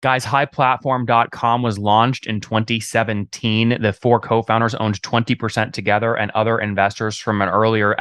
Guys, highplatform.com was launched in 2017. The four co-founders owned 20% together, and other investors from an earlier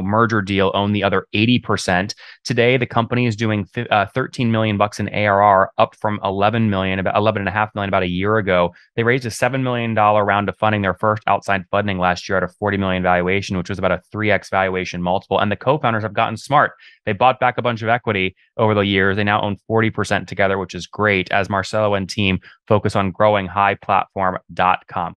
merger deal own the other 80%. Today, the company is doing 13 million bucks in ARR, up from 11 million, about 11.5 million about a year ago. They raised a $7 million round of funding, their first outside funding last year at a 40 million valuation, which was about a 3x valuation multiple. And the co-founders have gotten smart. They bought back a bunch of equity over the years. They now own 40% together, which is great, as Marcelo and team focus on growing highplatform.com.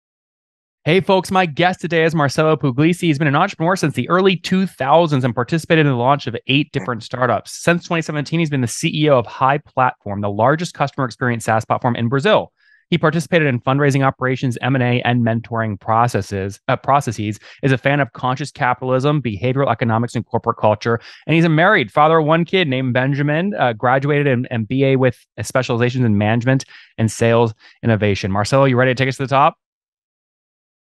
Hey folks, my guest today is Marcelo Puglisi. He's been an entrepreneur since the early 2000s and participated in the launch of 8 different startups. Since 2017, he's been the CEO of High Platform, the largest customer experience SaaS platform in Brazil. He participated in fundraising operations, M&A, and mentoring processes, is a fan of conscious capitalism, behavioral economics, and corporate culture. And he's a married father of 1 kid named Benjamin, graduated in BA with specializations in management and sales innovation. Marcelo, you ready to take us to the top?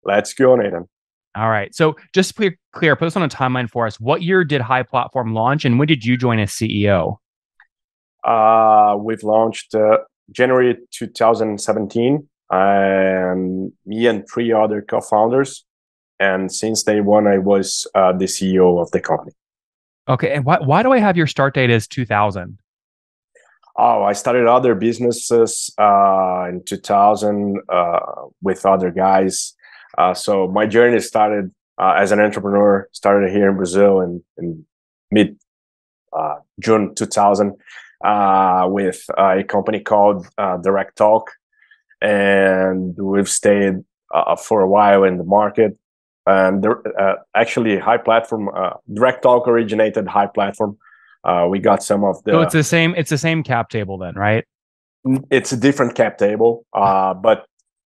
Let's go, Nathan. All right. So just to be clear, put this on a timeline for us. What year did High Platform launch, and when did you join as CEO? We've launched January 2017, and me and 3 other co-founders. And since day one, I was the CEO of the company. Okay. And why do I have your start date as 2000? Oh, I started other businesses in 2000 with other guys. So my journey started as an entrepreneur, started here in Brazil in mid June 2000. With a company called Direct Talk, and we've stayed for a while in the market. And actually, High Platform, Direct Talk originated High Platform. We got some of the. So it's the same cap table then, right? It's a different cap table, but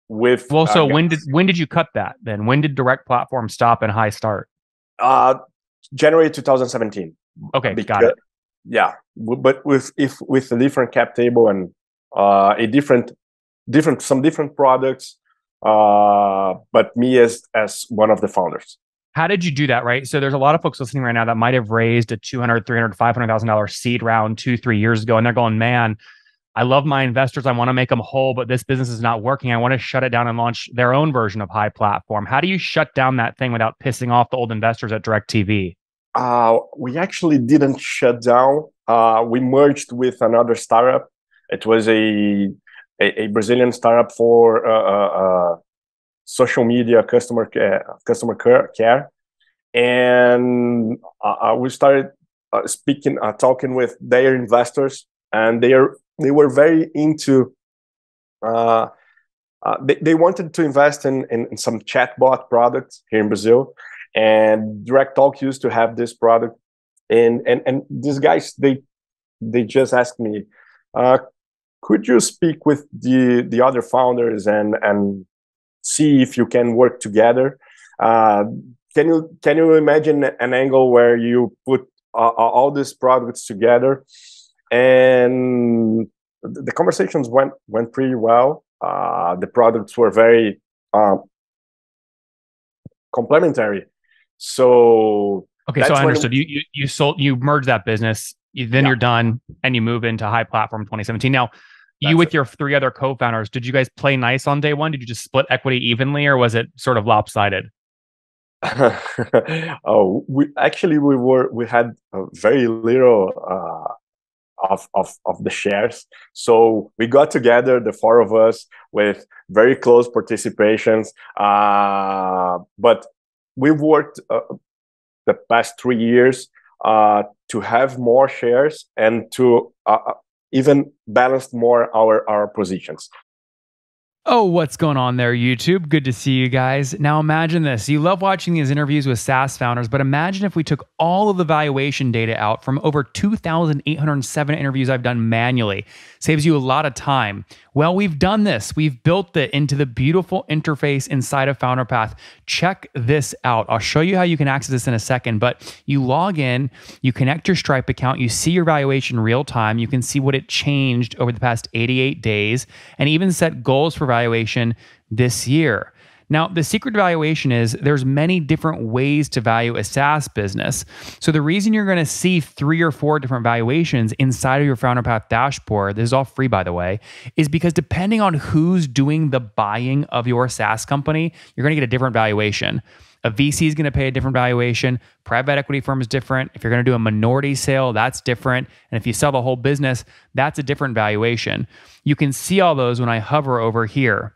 with. Well, so when did you cut that then? When did Direct Platform stop and High start? January 2017. Okay, got it. Yeah, but with a different cap table and some different products, but me as one of the founders. How did you do that, right? So there's a lot of folks listening right now that might have raised a $200,000, $300,000, $500,000 seed round 2-3 years ago, and they're going, man, I love my investors. I want to make them whole, but this business is not working. I want to shut it down and launch their own version of High Platform. How do you shut down that thing without pissing off the old investors at DirecTV? We actually didn't shut down. We merged with another startup. It was a Brazilian startup for social media customer care, and we started talking with their investors, and they were very into. They wanted to invest in some chatbot products here in Brazil. And Direct Talk used to have this product, and these guys they just asked me, could you speak with the other founders and see if you can work together? Can you imagine an angle where you put all these products together? And the conversations went pretty well. The products were very complementary. So okay, so I understood. You merged that business, you're done, and you move into High Platform 2017. Now, you with your 3 other co-founders, did you guys play nice on day one? Did you just split equity evenly, or was it sort of lopsided? We had very little of the shares, so we got together, the 4 of us, with very close participations, but we've worked the past 3 years to have more shares and to even balance more our positions. Oh, what's going on there, YouTube? Good to see you guys. Now imagine this. You love watching these interviews with SaaS founders, but imagine if we took all of the valuation data out from over 2,807 interviews I've done manually. Saves you a lot of time. Well, we've done this. We've built it into the beautiful interface inside of FounderPath. Check this out. I'll show you how you can access this in a second, but you log in, you connect your Stripe account, you see your valuation real time, you can see what it changed over the past 88 days, and even set goals for valuation this year. Now, the secret to valuation is there's many different ways to value a SaaS business. So the reason you're going to see 3 or 4 different valuations inside of your Founder Path dashboard, this is all free by the way, is because depending on who's doing the buying of your SaaS company, you're going to get a different valuation. A VC is going to pay a different valuation. Private equity firm is different. If you're going to do a minority sale, that's different. And if you sell the whole business, that's a different valuation. You can see all those when I hover over here.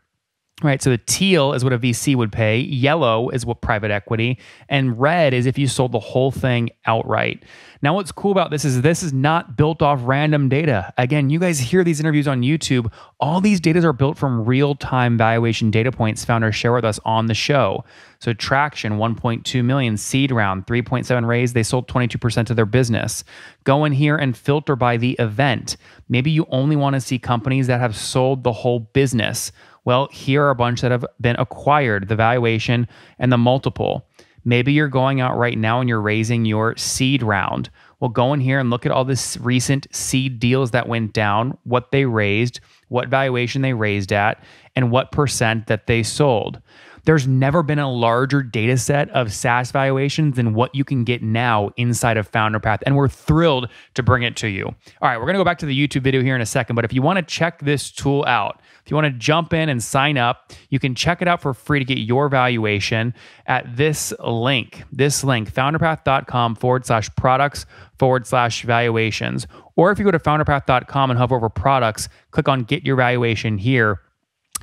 Right, so the teal is what a VC would pay, yellow is what private equity, and red is if you sold the whole thing outright. Now, what's cool about this is not built off random data. Again, you guys hear these interviews on YouTube. All these data are built from real-time valuation data points founders share with us on the show. So traction, 1.2 million, seed round, 3.7 raise, they sold 22% of their business. Go in here and filter by the event. Maybe you only want to see companies that have sold the whole business. Well, here are a bunch that have been acquired, the valuation and the multiple. Maybe you're going out right now and you're raising your seed round. Well, go in here and look at all this recent seed deals that went down, what they raised, what valuation they raised at, and what percent that they sold. There's never been a larger data set of SaaS valuations than what you can get now inside of Founder Path, and we're thrilled to bring it to you. All right, we're going to go back to the YouTube video here in a second, but if you want to check this tool out, if you want to jump in and sign up, you can check it out for free to get your valuation at this link, founderpath.com/products/valuations. Or if you go to founderpath.com and hover over products, click on get your valuation here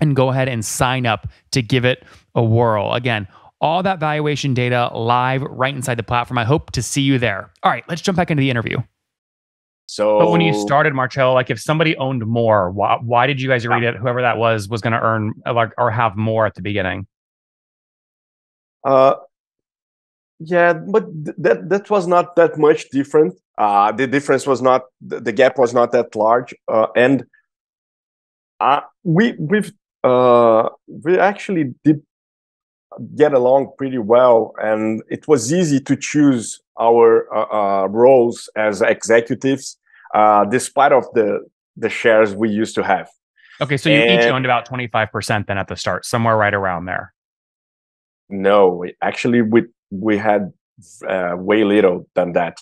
and go ahead and sign up to give it a whirl. Again, all that valuation data live right inside the platform. I hope to see you there. All right, let's jump back into the interview. But when you started, Marcelo, like if somebody owned more, why did you guys agree that whoever that was going to earn or have more at the beginning? Yeah, but that was not that much different. The difference was not, the gap was not that large, and we actually did get along pretty well, and it was easy to choose our roles as executives, despite of the shares we used to have. Okay, so you each owned about 25% then at the start, somewhere right around there. No, we had way little than that,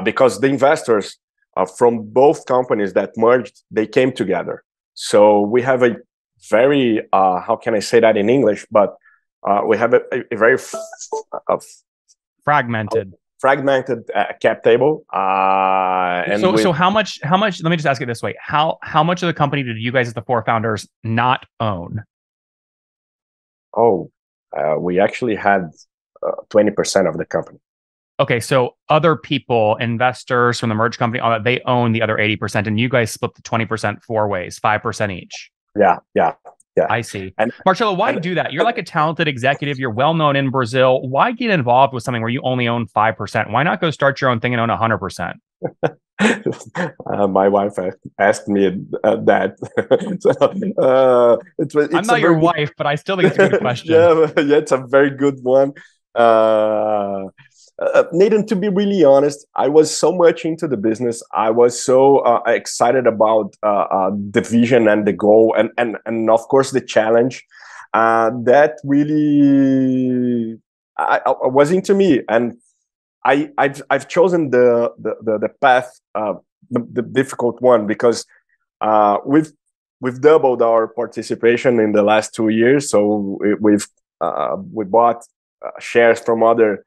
because the investors from both companies that merged, they came together. So we have a very, how can I say that in English? But we have a very fragmented cap table. So how much? Let me just ask it this way: how much of the company did you guys as the 4 founders not own? We actually had 20% of the company. Okay, so other people, investors from the merged company, all that, they own the other 80%, and you guys split the 20% 4 ways, 5% each. Yeah. I see. And Marcelo, why do that? You're like a talented executive. You're well known in Brazil. Why get involved with something where you only own 5%? Why not go start your own thing and own 100%? My wife asked me that. I'm not your wife, but I still think it's a good question. Yeah, it's a very good one. Nathan, to be really honest, I was so much into the business. I was so excited about the vision and the goal, and of course the challenge. That really I was into me, and I've chosen the path, the difficult one, because we've doubled our participation in the last 2 years. So we bought shares from other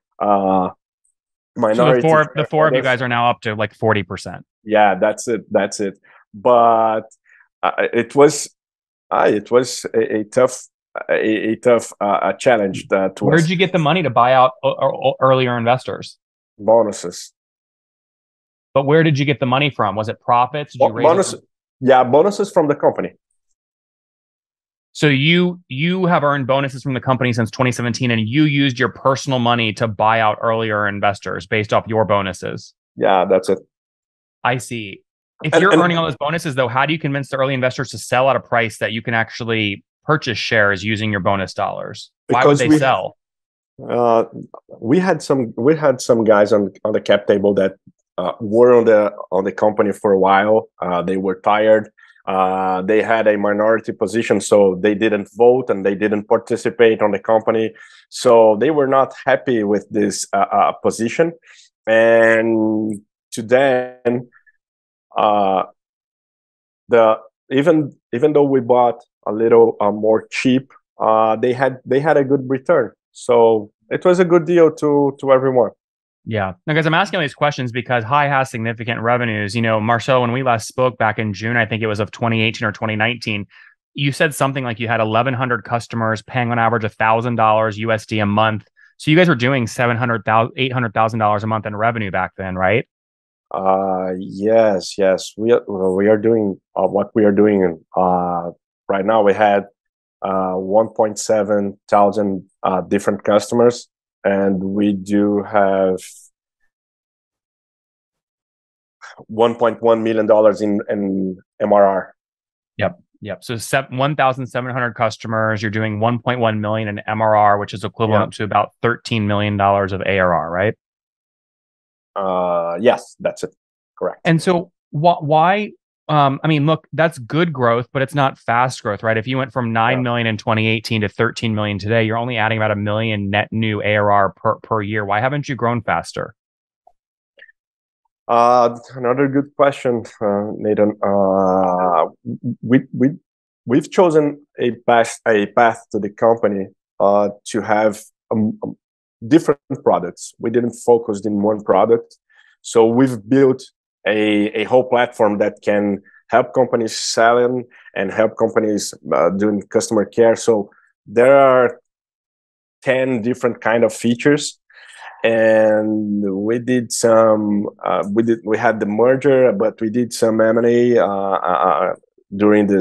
minority. So the four of you guys are now up to like 40%. Yeah, that's it. But it was a tough challenge. Where'd you get the money to buy out earlier investors? Bonuses. But where did you get the money from? Was it profits? Did you raise bonuses? Yeah, bonuses from the company. So you have earned bonuses from the company since 2017, and you used your personal money to buy out earlier investors based off your bonuses. Yeah, that's it. I see. If you're earning all those bonuses, though, how do you convince the early investors to sell at a price that you can actually purchase shares using your bonus dollars? Why would they sell? We had some guys on the cap table that were on the company for a while. They were tired. They had a minority position, so they didn't vote and they didn't participate on the company. So they were not happy with this position. And to then, uh, the even though we bought a little more cheap, they had a good return. So it was a good deal to everyone. Yeah. Because I'm asking all these questions because High has significant revenues. Marcel, when we last spoke back in June, I think it was of 2018 or 2019, you said something like you had 1,100 customers paying on average $1,000 USD a month. So you guys were doing $700,000, $800,000 a month in revenue back then, right? Yes. We are doing what we are doing right now. We had 1.7 thousand different customers, and we do have $1.1 million in MRR. Yep. So 1,700 customers, you're doing 1.1 million in MRR, which is equivalent to about $13 million of ARR, right? Yes, that's it. Correct. And so why? Look, that's good growth, but it's not fast growth, right? If you went from 9 million in 2018 to 13 million today, you're only adding about 1 million net new ARR per year. Why haven't you grown faster? Another good question, Nathan. We've chosen a path to the company to have different products. We didn't focus in one product, so we've built a whole platform that can help companies selling and help companies doing customer care. So there are 10 different kind of features, and we did some we had the merger, but we did some M&A during the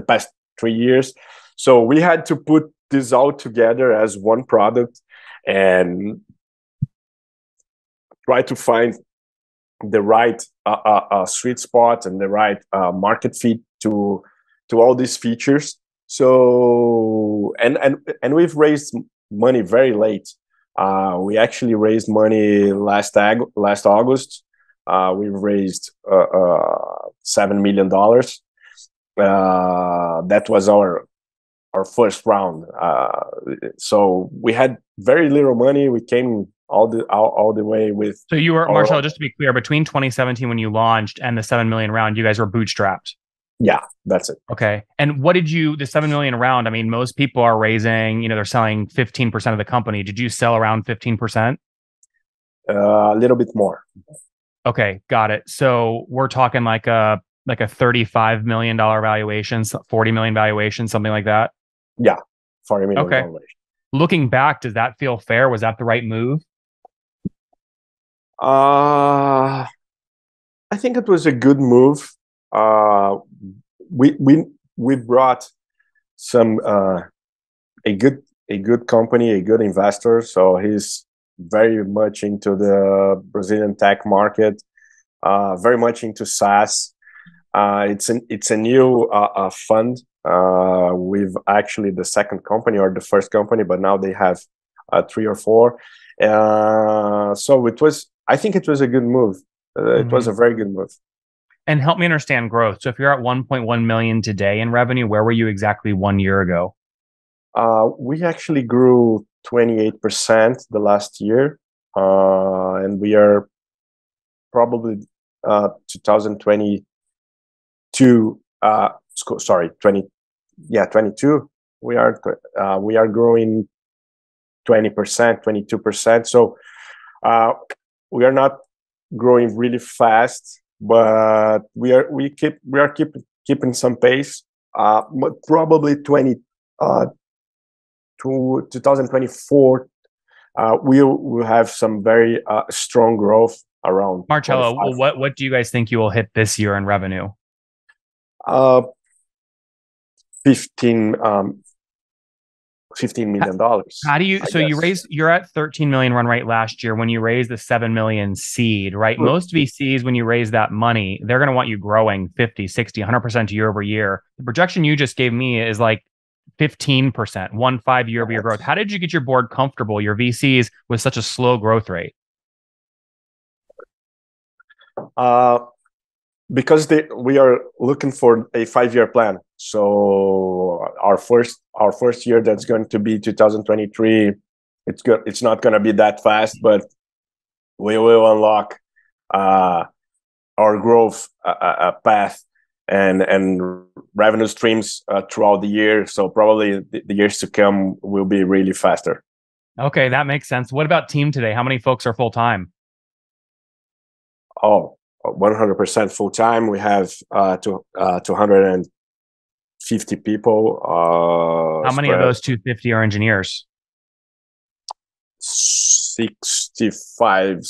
past 3 years. So we had to put this all together as one product and try to find the right sweet spot and the right market fit to all these features. So and we've raised money very late. We actually raised money last August. We've raised $7 million. That was our first round. So we had very little money. We came all the way with. So you were, Marcelo, just to be clear, between 2017 when you launched and the 7 million round, you guys were bootstrapped. Yeah, that's it. Okay. And what did the 7 million round? Most people are raising, they're selling 15% of the company. Did you sell around 15%? A little bit more. Okay, got it. So we're talking like a $35 million valuation, 40 million valuation, something like that. Yeah, 40 million. Okay. Valuation. Looking back, does that feel fair? Was that the right move? I think it was a good move. We brought some a good company, a good investor. So he's very much into the Brazilian tech market, very much into SaaS. It's a new fund. We've actually the second company or the first company, but now they have 3 or 4. So I think it was a good move. It was a very good move. And help me understand growth. So if you're at 1.1 million today in revenue, where were you exactly 1 year ago? We actually grew 28% the last year, and we are probably 2022. 22. We are growing 20%, 22%. So we are not growing really fast, but we are keeping some pace. But probably 2024, we'll have some very strong growth around. Marcelo, what do you guys think you will hit this year in revenue? 15 million. How do you? So you're at 13 million run rate last year when you raised the 7 million seed, right? Mm-hmm. Most VCs, when you raise that money, they're going to want you growing 50, 60, 100% year over year. The projection you just gave me is like 15%, 15 year over year growth. How did you get your board comfortable, your VCs, with such a slow growth rate? because we are looking for a 5-year plan. So our first year, that's going to be 2023. It's not going to be that fast, but we will unlock our growth path and revenue streams throughout the year. So probably the years to come will be really faster. Okay, that makes sense. What about team today? How many folks are full time? Oh, 100% full time. We have 250 people. How many of Spread those 250 are engineers? 65.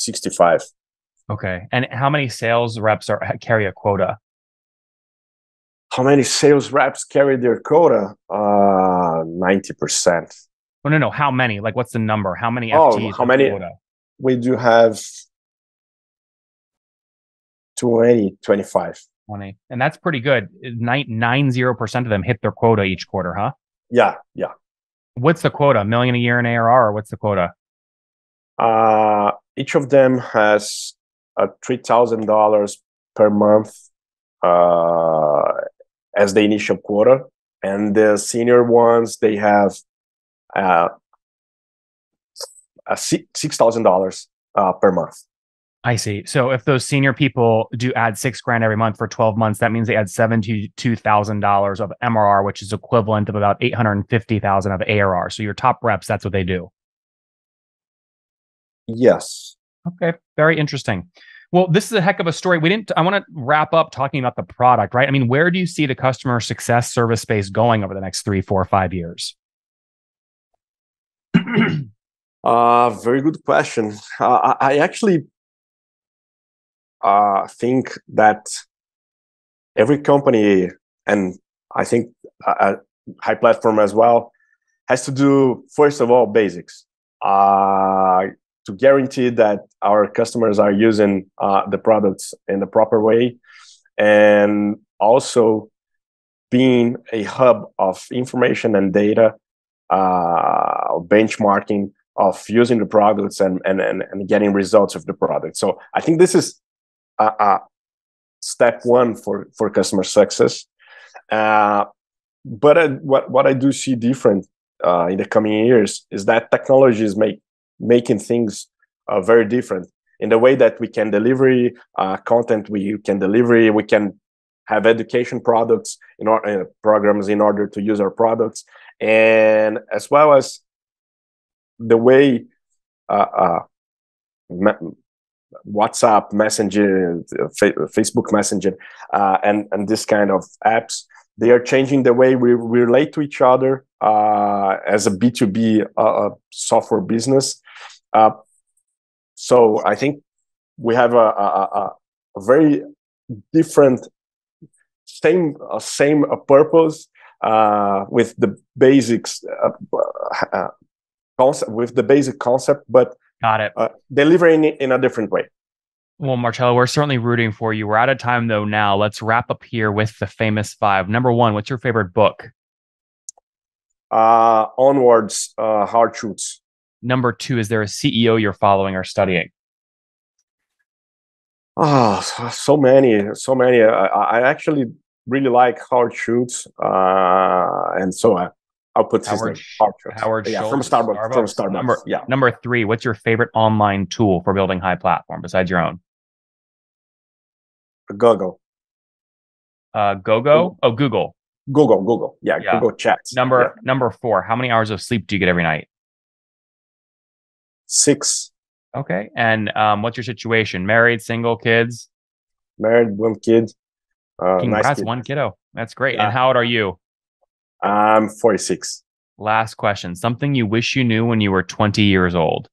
Okay. And how many sales reps carry a quota? How many sales reps carry their quota? 90%. Oh, no. How many? Like, what's the number? How many Oh, FTEs how have many? quota? We do have 25. 20. And that's pretty good. 90% of them hit their quota each quarter, huh? Yeah. What's the quota? $1 million a year in ARR, or what's the quota? Each of them has $3,000 per month as the initial quota, and the senior ones, they have $6,000 per month. I see. So if those senior people do add $6,000 every month for 12 months, that means they add $72,000 of MRR, which is equivalent of about 850,000 of ARR. So your top reps, that's what they do. Yes. Okay. Very interesting. Well, this is a heck of a story. I want to wrap up talking about the product, right? I mean, where do you see the customer success service space going over the next 3, 4, 5 years? Very good question. I actually think that every company, and I think high platform as well, has to do, first of all, basics to guarantee that our customers are using the products in the proper way, and also being a hub of information and data, benchmarking of using the products and getting results of the product. So I think this is step one for customer success. But what I do see different in the coming years is that technology is making things very different in the way that we can deliver content, we can have education products in our programs in order to use our products, and as well as the way WhatsApp Messenger, Facebook Messenger, and this kind of apps, they are changing the way we relate to each other as a B2B software business. So I think we have a very different, same purpose with the basics concept, with the basic concept, but Got it. Delivering it in a different way. Well, Marcelo, we're certainly rooting for you. We're out of time though now. Let's wrap up here with the famous 5. Number 1, what's your favorite book? Onwards, Hard Truths. Number 2, is there a CEO you're following or studying? Oh, so many. I actually really like Hard Truths, and so I'll put his name. Howard Yeah, Schultz, from Starbucks. Number 3, what's your favorite online tool for building high platform besides your own? Google. Google. Google. Yeah. Google Chats. Number 4, how many hours of sleep do you get every night? 6. Okay. And what's your situation? Married, single, kids? Married, 1 kid. Congrats, nice kid. 1 kiddo. That's great. Yeah. And how old are you? I'm 46. Last question. Something you wish you knew when you were 20 years old.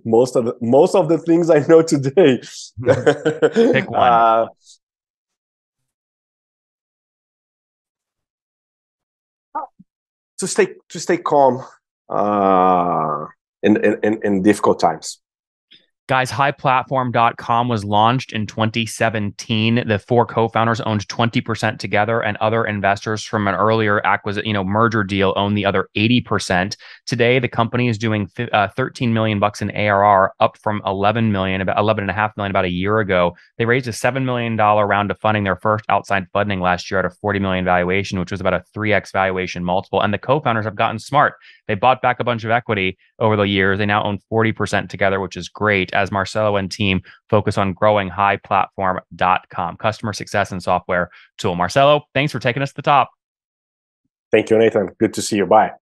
most of the things I know today. Pick one. To stay calm in difficult times. Guys, highplatform.com was launched in 2017. The four co-founders owned 20% together, and other investors from an earlier merger deal own the other 80%. Today, the company is doing 13 million bucks in ARR, up from 11 million, about 11.5 million about a year ago. They raised a $7 million round of funding, their first outside funding last year at a 40 million valuation, which was about a 3x valuation multiple. And the co-founders have gotten smart. They bought back a bunch of equity over the years. They now own 40% together, which is great, as Marcelo and team focus on growing highplatform.com, customer success and software tool. Marcelo, thanks for taking us to the top. Thank you, Nathan. Good to see you. Bye.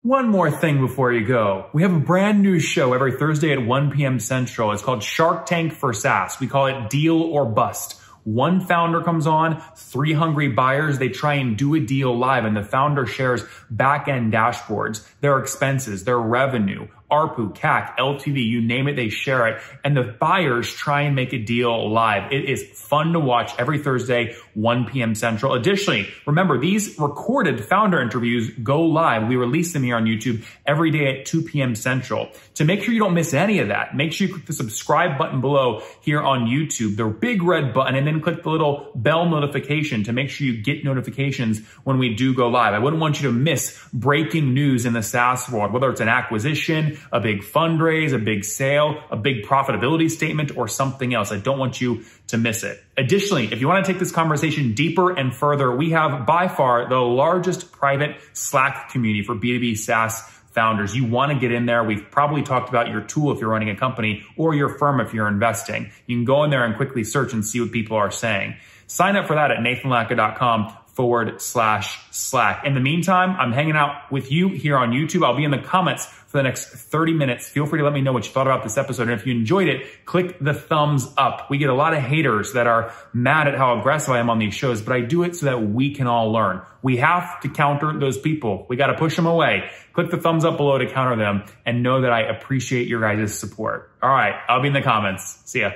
One more thing before you go. We have a brand new show every Thursday at 1 p.m. Central. It's called Shark Tank for SaaS. We call it Deal or Bust. One founder comes on, 3 hungry buyers, they try and do a deal live, and the founder shares back-end dashboards, their expenses, their revenue, ARPU, CAC, LTV, you name it, they share it. And the buyers try and make a deal live. It is fun to watch every Thursday, 1 p.m. Central. Additionally, remember, these recorded founder interviews go live. We release them here on YouTube every day at 2 p.m. Central. To make sure you don't miss any of that, make sure you click the subscribe button below here on YouTube, the big red button, and then click the little bell notification to make sure you get notifications when we do go live. I wouldn't want you to miss breaking news in the SaaS world, whether it's an acquisition, a big fundraise, a big sale, a big profitability statement, or something else. I don't want you to miss it. Additionally, if you want to take this conversation deeper and further, we have by far the largest private Slack community for B2B SaaS founders. You want to get in there. We've probably talked about your tool if you're running a company, or your firm if you're investing. You can go in there and quickly search and see what people are saying. Sign up for that at nathanlatka.com/Slack. In the meantime, I'm hanging out with you here on YouTube. I'll be in the comments for the next 30 minutes. Feel free to let me know what you thought about this episode. And if you enjoyed it, click the thumbs up. We get a lot of haters that are mad at how aggressive I am on these shows, but I do it so that we can all learn. We have to counter those people. We got to push them away. Click the thumbs up below to counter them, and know that I appreciate your guys' support. All right, I'll be in the comments. See ya.